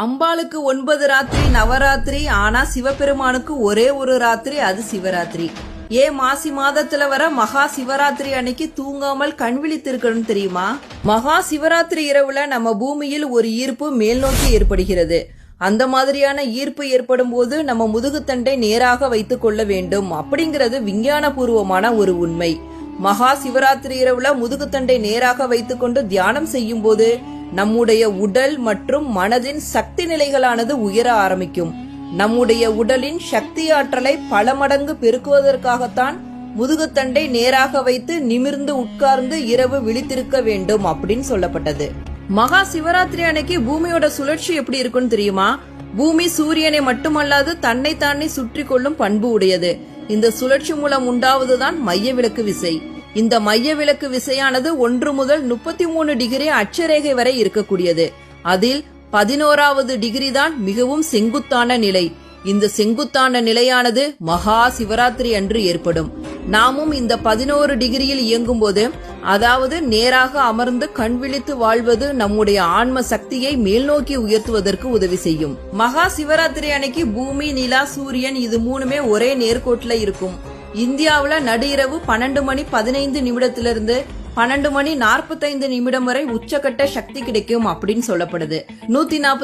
அம்பாளுக்கு 9 ராத்திரி நவராத்திரி, ஆனா சிவபெருமானுக்கு ஒரே ஒரு ராத்திரி, அது சிவராத்திரி. ஏன் மாசி மாதத்துல வர மகா சிவராத்திரி அன்னைக்கு தூங்காமல் கண் விழித்திருக்கணும் தெரியுமா? மகா சிவராத்திரி இரவுல நம்ம பூமியில் ஒரு ஈர்ப்பு மேல் நோக்கி ஏற்படுகிறது. அந்த மாதிரியான ஈர்ப்பு ஏற்படும் போது நம்ம முதுகுத்தண்டை நேராக வைத்துக் கொள்ள வேண்டும் அப்படிங்கிறது விஞ்ஞான பூர்வமான ஒரு உண்மை. மகா சிவராத்திரி இரவுல முதுகுத்தண்டை நேராக வைத்துக்கொண்டு தியானம் செய்யும் போது நம்முடைய உடல் மற்றும் மனதின் சக்தி நிலைகளானது உயர ஆரம்பிக்கும். நம்முடைய உடலின் சக்தி ஆற்றலை பல மடங்கு பெருக்குவதற்காகத்தான் முதுகுத்தண்டை நேராக வைத்து நிமிர்ந்து உட்கார்ந்து இரவு விழித்திருக்க வேண்டும் அப்படின்னு சொல்லப்பட்டது. மகா சிவராத்திரி அன்னைக்கு பூமியோட சுழற்சி எப்படி இருக்குன்னு தெரியுமா? பூமி சூரியனை மட்டுமல்லாது தன்னை தானே சுற்றி கொள்ளும் பண்பு உடையது. இந்த சுழற்சி மூலம் உண்டாவதுதான் மைய விலக்கு விசை. இந்த மைய விலக்கு விசையானது 1 முதல் 33 டிகிரி அட்சரேகை வரை இருக்கக்கூடியது. அதில் 11வது டிகிரி தான் மிகவும் செங்குத்தான நிலை. இந்த செங்குத்தான நிலையானது மகா சிவராத்திரி அன்று ஏற்படும். நாமும் இந்த 11 டிகிரியில் இயங்கும் போது, அதாவது நேராக அமர்ந்து கண் விழித்து வாழ்வது நம்முடைய ஆன்ம சக்தியை மேல் நோக்கி உயர்த்துவதற்கு உதவி செய்யும். மகா சிவராத்திரி அன்னைக்கு பூமி, நிலா, சூரியன் இது மூணுமே ஒரே நேர்கோட்டுல இருக்கும். இந்தியாவுல நடு இரவு 12 மணி 15 நிமிடத்திலிருந்து 12 மணி 45 நிமிடம் வரை உச்சக்கட்ட சக்தி கிடைக்கும் அப்படின்னு சொல்லப்படுது. 140